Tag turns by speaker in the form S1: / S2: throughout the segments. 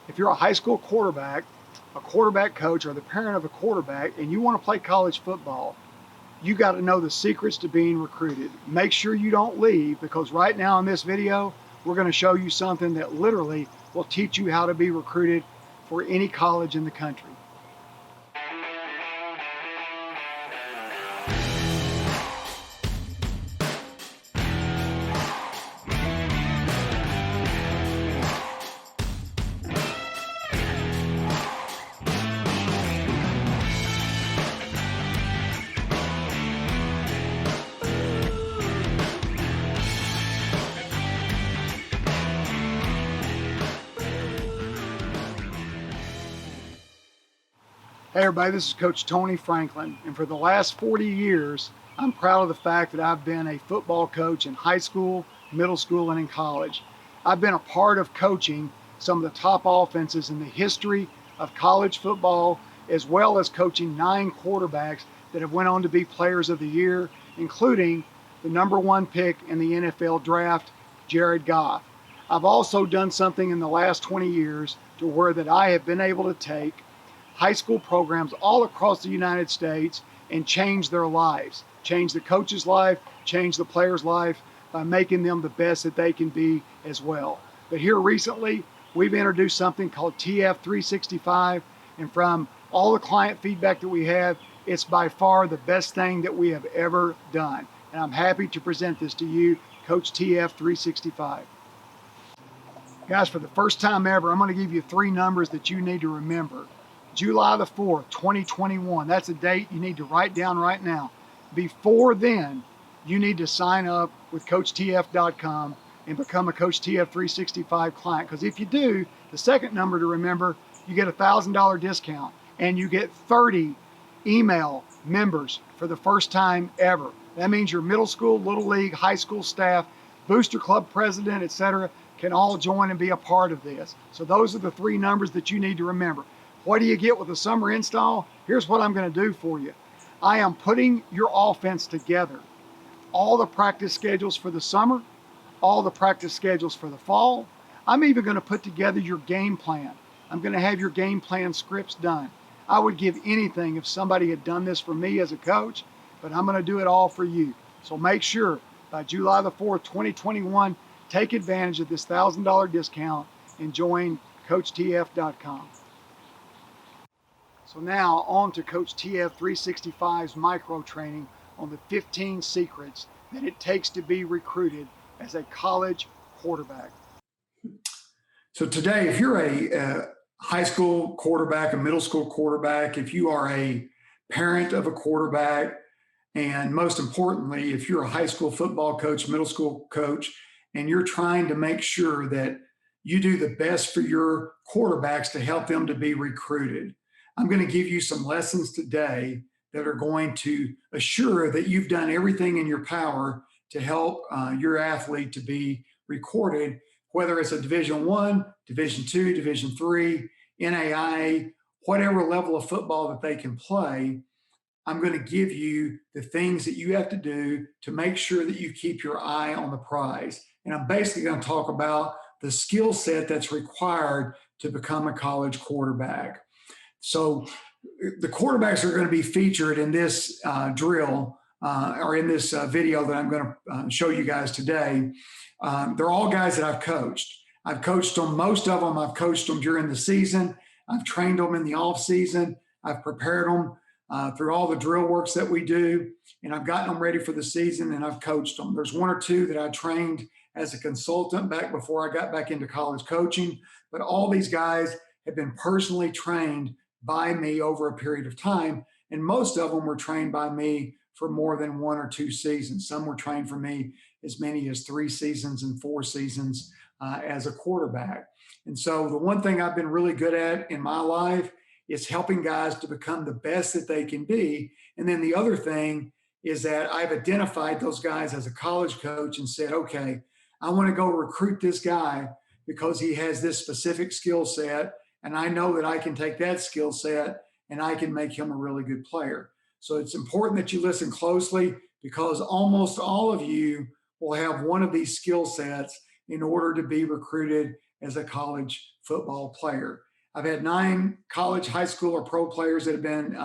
S1: If you're a high school quarterback, a quarterback coach, or the parent of a quarterback, and you want to play college football, you got to know the secrets to being recruited. Make sure you don't leave, because right now in this video, we're going to show you something that literally will teach you how to be recruited for any college in the country. Hey everybody, this is Coach Tony Franklin, and for the last 40 years, I'm proud of the fact that I've been a football coach in high school, middle school, and in college. I've been a part of coaching some of the top offenses in the history of college football, as well as coaching 9 quarterbacks that have went on to be players of the year, including the #1 pick in the NFL draft, Jared Goff. I've also done something in the last 20 years to where that I have been able to take high school programs all across the United States and change their lives, change the coach's life, change the player's life by making them the best that they can be as well. But here recently, we've introduced something called TF365, and from all the client feedback that we have, it's by far the best thing that we have ever done. And I'm happy to present this to you, Coach TF365. Guys, for the first time ever, I'm going to give you 3 numbers that you need to remember. July the 4th, 2021. That's a date you need to write down right now. Before then, you need to sign up with CoachTF.com and become a Coach TF365 client. Because if you do, the second number to remember, you get a $1,000 discount and you get 30 email members for the first time ever. That means your middle school, little league, high school staff, booster club president, etc., can all join and be a part of this. So those are the 3 numbers that you need to remember. What do you get with a summer install? Here's what I'm going to do for you. I am putting your offense together. All the practice schedules for the summer, all the practice schedules for the fall. I'm even going to put together your game plan. I'm going to have your game plan scripts done. I would give anything if somebody had done this for me as a coach, but I'm going to do it all for you. So make sure by July the 4th, 2021, take advantage of this $1,000 discount and join CoachTF.com. So now on to Coach TF365's micro training on the 15 secrets that it takes to be recruited as a college quarterback.
S2: So today, if you're a high school quarterback, a middle school quarterback, if you are a parent of a quarterback, and most importantly, if you're a high school football coach, middle school coach, and you're trying to make sure that you do the best for your quarterbacks to help them to be recruited, I'm going to give you some lessons today that are going to assure that you've done everything in your power to help your athlete to be recorded, whether it's a Division I, Division II, Division III, NAIA, whatever level of football that they can play. I'm going to give you the things that you have to do to make sure that you keep your eye on the prize. And I'm basically going to talk about the skill set that's required to become a college quarterback. So the quarterbacks are going to be featured in this drill or in this video that I'm going to show you guys today. They're all guys that I've coached. I've coached them, most of them I've coached them during the season. I've trained them in the off season. I've prepared them through all the drill works that we do, and I've gotten them ready for the season, and I've coached them. There's 1 or 2 that I trained as a consultant back before I got back into college coaching, but all these guys have been personally trained by me over a period of time, and most of them were trained by me for more than 1 or 2 seasons. Some were trained for me as many as 3 seasons and 4 seasons as a quarterback. And so the one thing I've been really good at in my life is helping guys to become the best that they can be. And then the other thing is that I've identified those guys as a college coach and said, okay, I want to go recruit this guy because he has this specific skill set, and I know that I can take that skill set and I can make him a really good player. So it's important that you listen closely, because almost all of you will have one of these skill sets in order to be recruited as a college football player. I've had 9 college, high school, or pro players that have been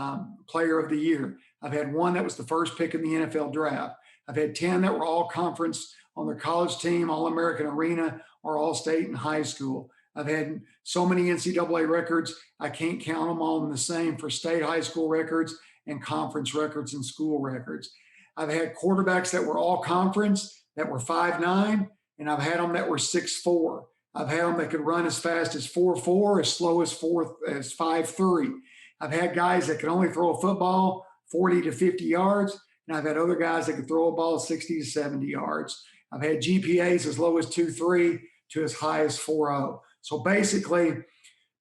S2: player of the year. I've had 1 that was the first pick in the NFL draft. I've had 10 that were all conference on their college team, all American Arena, or all state in high school. I've had so many NCAA records, I can't count them all in the same for state high school records and conference records and school records. I've had quarterbacks that were all conference that were 5'9", and I've had them that were 6'4". I've had them that could run as fast as 4.4, as slow as 5.3. I've had guys that could only throw a football 40 to 50 yards, and I've had other guys that could throw a ball 60 to 70 yards. I've had GPAs as low as 2.3 to as high as 4.0. So basically,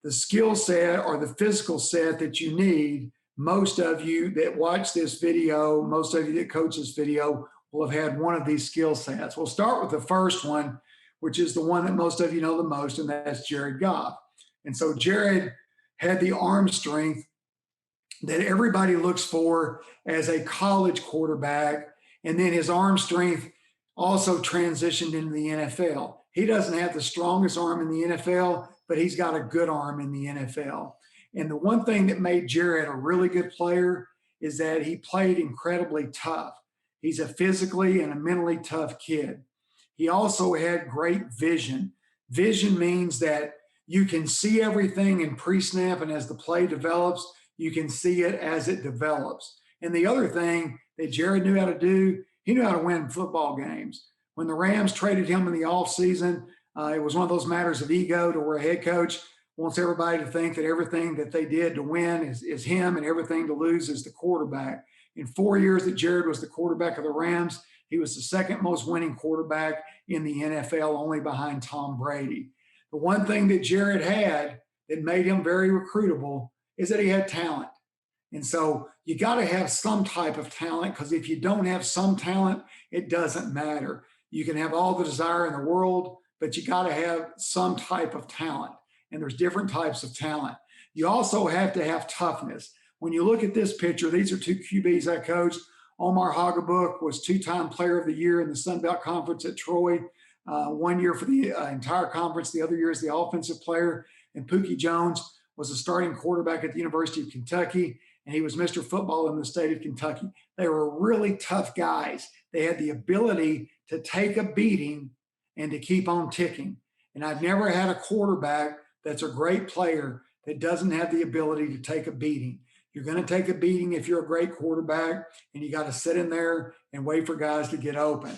S2: the skill set or the physical set that you need, most of you that watch this video, most of you that coach this video will have had one of these skill sets. We'll start with the first one, which is the one that most of you know the most, and that's Jared Goff. And so Jared had the arm strength that everybody looks for as a college quarterback, and then his arm strength also transitioned into the NFL. He doesn't have the strongest arm in the NFL, but he's got a good arm in the NFL. And the one thing that made Jared a really good player is that he played incredibly tough. He's a physically and a mentally tough kid. He also had great vision. Vision means that you can see everything in pre-snap, and as the play develops, you can see it as it develops. And the other thing that Jared knew how to do, he knew how to win football games. When the Rams traded him in the offseason, it was one of those matters of ego to where a head coach wants everybody to think that everything that they did to win is him, and everything to lose is the quarterback. In 4 years that Jared was the quarterback of the Rams, he was the second most winning quarterback in the NFL, only behind Tom Brady. The one thing that Jared had that made him very recruitable is that he had talent. And so you got to have some type of talent, because if you don't have some talent, it doesn't matter. You can have all the desire in the world, but you got to have some type of talent. And there's different types of talent. You also have to have toughness. When you look at this picture, these are 2 QBs I coached. Omar Hagabook was 2-time player of the year in the Sun Belt Conference at Troy. 1 year for the entire conference. The other year as the offensive player. And Pookie Jones was a starting quarterback at the University of Kentucky, and he was Mr. Football in the state of Kentucky. They were really tough guys. They had the ability to take a beating and to keep on ticking. And I've never had a quarterback that's a great player that doesn't have the ability to take a beating. You're going to take a beating if you're a great quarterback, and you got to sit in there and wait for guys to get open.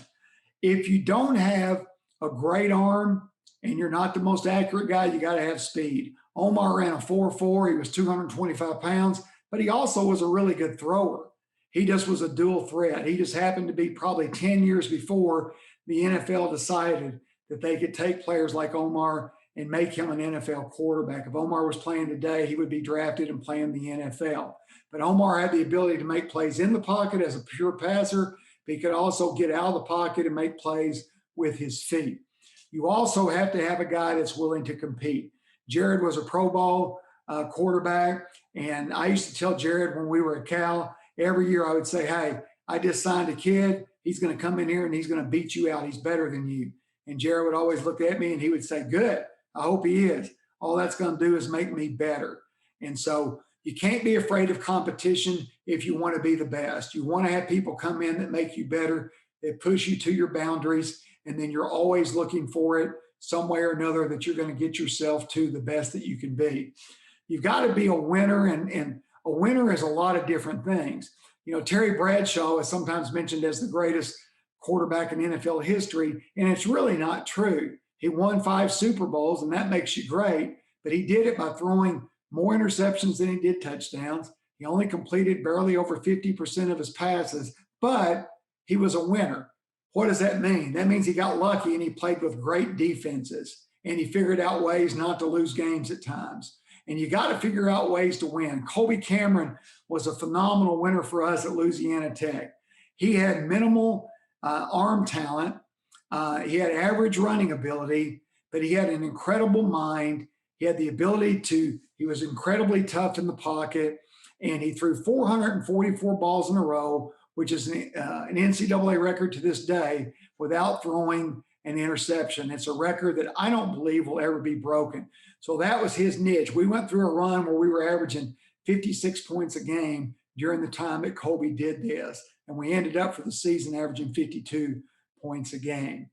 S2: If you don't have a great arm and you're not the most accurate guy, you got to have speed. Omar ran a 4.4. He was 225 pounds, but he also was a really good thrower. He just was a dual threat. He just happened to be probably 10 years before the NFL decided that they could take players like Omar and make him an NFL quarterback. If Omar was playing today, he would be drafted and play in the NFL. But Omar had the ability to make plays in the pocket as a pure passer, but he could also get out of the pocket and make plays with his feet. You also have to have a guy that's willing to compete. Jared was a Pro Bowl quarterback, and I used to tell Jared when we were at Cal, every year I would say, hey, I just signed a kid. He's going to come in here and he's going to beat you out. He's better than you. And Jared would always look at me and he would say, good, I hope he is. All that's going to do is make me better. And so you can't be afraid of competition if you want to be the best. You want to have people come in that make you better, that push you to your boundaries, and then you're always looking for it some way or another that you're going to get yourself to the best that you can be. You've got to be a winner, and a winner is a lot of different things. You know, Terry Bradshaw is sometimes mentioned as the greatest quarterback in NFL history, and it's really not true. He won 5 Super Bowls, and that makes you great, but he did it by throwing more interceptions than he did touchdowns. He only completed barely over 50% of his passes, but he was a winner. What does that mean? That means he got lucky and he played with great defenses, and he figured out ways not to lose games at times. And you got to figure out ways to win. Colby Cameron was a phenomenal winner for us at Louisiana Tech. He had minimal arm talent. He had average running ability, but he had an incredible mind. He had the ability he was incredibly tough in the pocket, and he threw 444 balls in a row, which is an NCAA record to this day, without throwing and interception. It's a record that I don't believe will ever be broken. So that was his niche. We went through a run where we were averaging 56 points a game during the time that Kobe did this. And we ended up for the season averaging 52 points a game.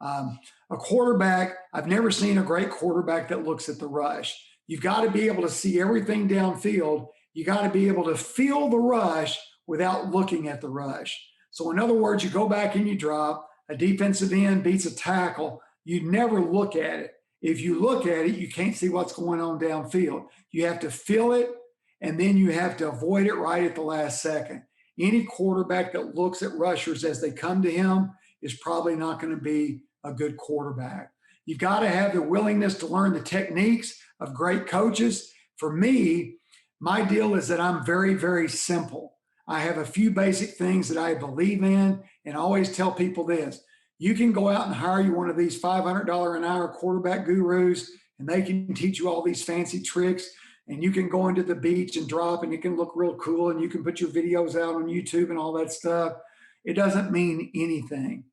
S2: A quarterback, I've never seen a great quarterback that looks at the rush. You've got to be able to see everything downfield. You got to be able to feel the rush without looking at the rush. So in other words, you go back and you drop, a defensive end beats a tackle, you never look at it. If you look at it, you can't see what's going on downfield. You have to feel it, and then you have to avoid it right at the last second. Any quarterback that looks at rushers as they come to him is probably not going to be a good quarterback. You've got to have the willingness to learn the techniques of great coaches. For me, my deal is that I'm very, very simple. I have a few basic things that I believe in, and I always tell people this. You can go out and hire you one of these $500 an hour quarterback gurus, and they can teach you all these fancy tricks, and you can go into the beach and drop, and it can look real cool, and you can put your videos out on YouTube and all that stuff. It doesn't mean anything.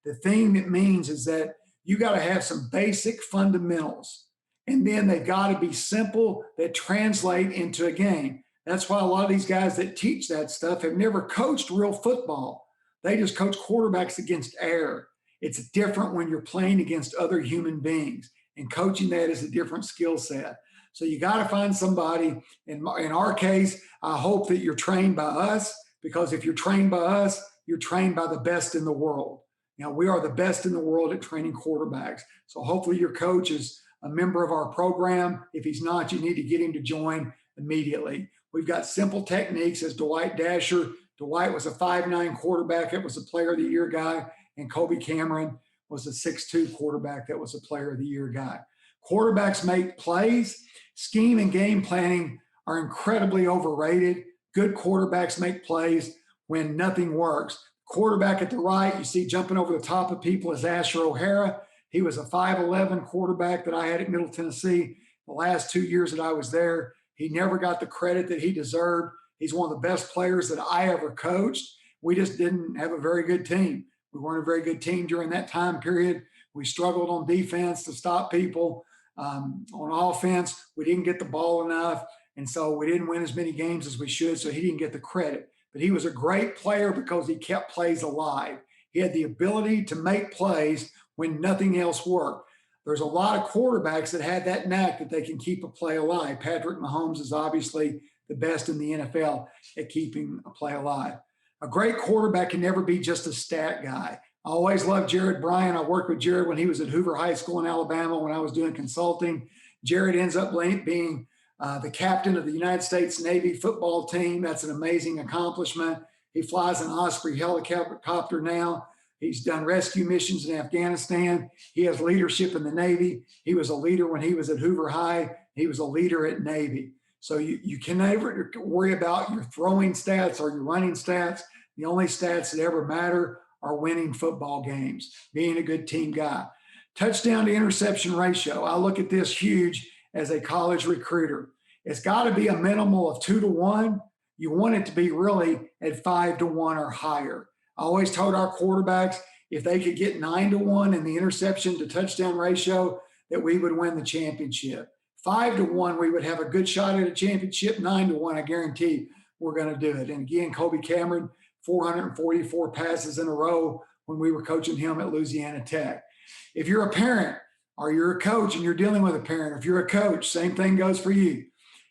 S2: The thing that means is that you got to have some basic fundamentals, and then they got to be simple that translate into a game. That's why a lot of these guys that teach that stuff have never coached real football. They just coach quarterbacks against air. It's different when you're playing against other human beings, and coaching that is a different skill set. So you got to find somebody. In our case, I hope that you're trained by us, because if you're trained by us, you're trained by the best in the world. We are the best in the world at training quarterbacks. So hopefully your coach is a member of our program. If he's not, you need to get him to join immediately. We've got simple techniques as Dwight Dasher. Dwight was a 5'9" quarterback that was a player of the year guy, and Kobe Cameron was a 6'2" quarterback that was a player of the year guy. Quarterbacks make plays. Scheme and game planning are incredibly overrated. Good quarterbacks make plays when nothing works. Quarterback at the right, you see jumping over the top of people, is Asher O'Hara. He was a 5'11" quarterback that I had at Middle Tennessee the last 2 years that I was there. He never got the credit that he deserved. He's one of the best players that I ever coached. We just didn't have a very good team. We weren't a very good team during that time period. We struggled on defense to stop people. On offense, we didn't get the ball enough, and so we didn't win as many games as we should, so he didn't get the credit. But he was a great player because he kept plays alive. He had the ability to make plays when nothing else worked. There's a lot of quarterbacks that had that knack that they can keep a play alive. Patrick Mahomes is obviously the best in the NFL at keeping a play alive. A great quarterback can never be just a stat guy. I always loved Jared Bryant. I worked with Jared when he was at Hoover High School in Alabama when I was doing consulting. Jared ends up being the captain of the United States Navy football team. That's an amazing accomplishment. He flies an Osprey helicopter now. He's done rescue missions in Afghanistan. He has leadership in the Navy. He was a leader when he was at Hoover High. He was a leader at Navy. So you can never worry about your throwing stats or your running stats. The only stats that ever matter are winning football games, being a good team guy. Touchdown to interception ratio. I look at this huge as a college recruiter. It's got to be a minimal of 2-to-1. You want it to be really at 5-to-1 or higher. I always told our quarterbacks if they could get 9-to-1 in the interception to touchdown ratio, that we would win the championship. 5-to-1, we would have a good shot at a championship. 9-to-1, I guarantee we're going to do it. And again, Kobe Cameron, 444 passes in a row when we were coaching him at Louisiana Tech. If you're a parent or you're a coach and you're dealing with a parent, if you're a coach, same thing goes for you.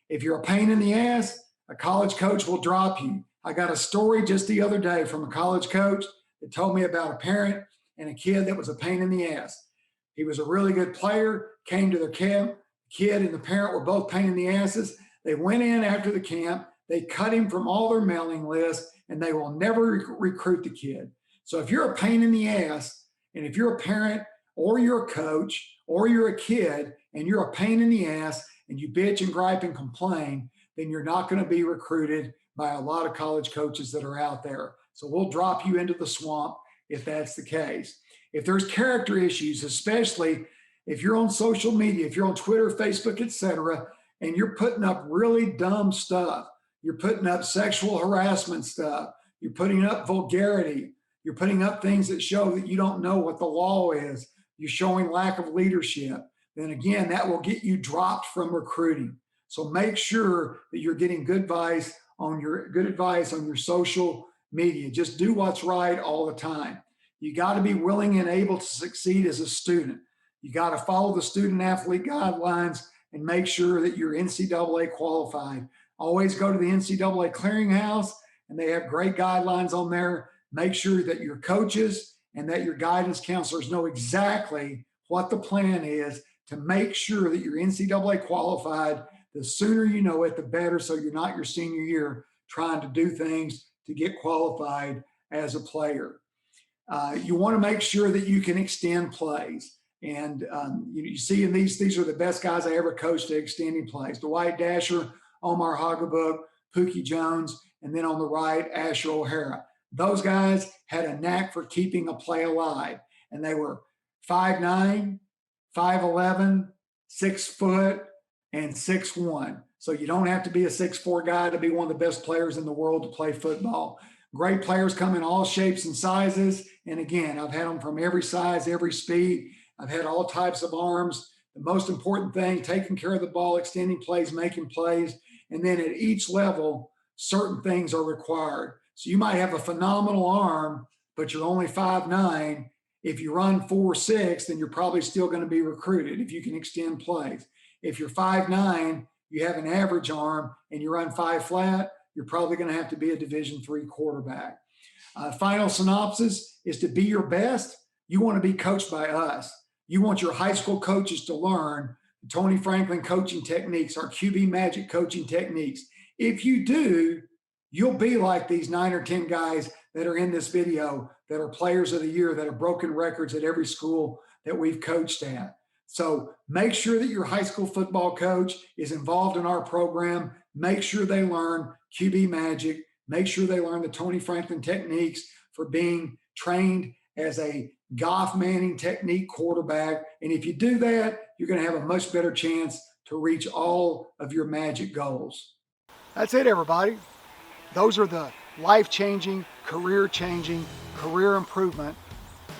S2: If you're a pain in the ass, a college coach will drop you. I got a story just the other day from a college coach that told me about a parent and a kid that was a pain in the ass. He was a really good player, came to their camp. The kid and the parent were both pain in the asses. They went in after the camp. They cut him from all their mailing lists, and they will never recruit the kid. So if you're a pain in the ass, and if you're a parent or you're a coach or you're a kid and you're a pain in the ass and you bitch and gripe and complain, then you're not going to be recruited by a lot of college coaches that are out there. So we'll drop you into the swamp if that's the case. If there's character issues, especially if you're on social media, if you're on Twitter, Facebook, etc., and you're putting up really dumb stuff, you're putting up sexual harassment stuff, you're putting up vulgarity, you're putting up things that show that you don't know what the law is, you're showing lack of leadership, then again, that will get you dropped from recruiting. So make sure that you're getting good advice on your social media. Just do what's right all the time. You got to be willing and able to succeed as a student. You got to follow the student athlete guidelines and make sure that you're NCAA qualified. Always go to the NCAA clearinghouse, and they have great guidelines on there. Make sure that your coaches and that your guidance counselors know exactly what the plan is to make sure that you're NCAA qualified. The sooner you know it, the better, so you're not your senior year trying to do things to get qualified as a player. You want to make sure that you can extend plays. And you see in these are the best guys I ever coached at extending plays. Dwight Dasher, Omar Hagabook, Pookie Jones, and then on the right, Asher O'Hara. Those guys had a knack for keeping a play alive. And they were 5'9", 5'11", 6 foot, and 6'1". So you don't have to be a 6'4" guy to be one of the best players in the world to play football. Great players come in all shapes and sizes. And again, I've had them from every size, every speed. I've had all types of arms. The most important thing, taking care of the ball, extending plays, making plays. And then at each level, certain things are required. So you might have a phenomenal arm, but you're only 5'9". If you run 4'6", then you're probably still going to be recruited if you can extend plays. If you're 5'9", you have an average arm, and you run 5 flat, you're probably going to have to be a Division III quarterback. Final synopsis is to be your best. You want to be coached by us. You want your high school coaches to learn the Tony Franklin coaching techniques, our QB Magic coaching techniques. If you do, you'll be like these 9 or 10 guys that are in this video that are players of the year, that have broken records at every school that we've coached at. So make sure that your high school football coach is involved in our program. Make sure they learn QB Magic. Make sure they learn the Tony Franklin techniques for being trained as a Goff Manning technique quarterback. And if you do that, you're going to have a much better chance to reach all of your magic goals.
S1: That's it, everybody. Those are the life-changing, career-changing, career improvement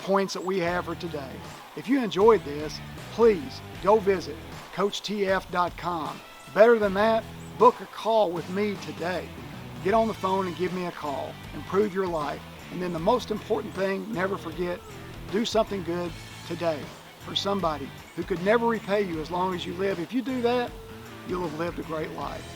S1: points that we have for today. If you enjoyed this, please go visit CoachTF.com. Better than that, book a call with me today. Get on the phone and give me a call. Improve your life. And then the most important thing, never forget, do something good today for somebody who could never repay you as long as you live. If you do that, you'll have lived a great life.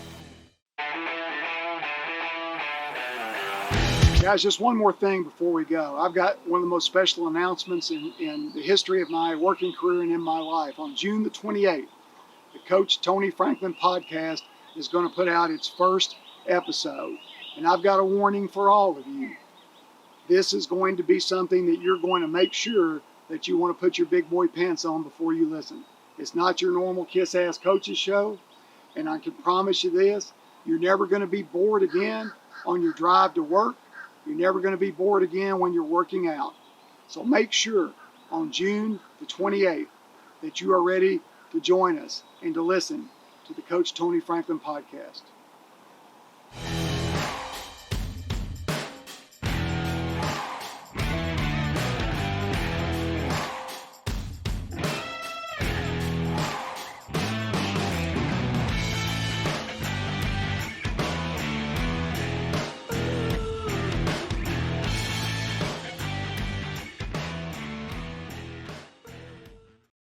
S1: Guys, just one more thing before we go. I've got one of the most special announcements in the history of my working career and in my life. On June the 28th, the Coach Tony Franklin podcast is going to put out its first episode. And I've got a warning for all of you. This is going to be something that you're going to make sure that you want to put your big boy pants on before you listen. It's not your normal kiss-ass coaches show. And I can promise you this, you're never going to be bored again on your drive to work. You're never going to be bored again when you're working out. So make sure on June the 28th that you are ready to join us and to listen to the Coach Tony Franklin podcast.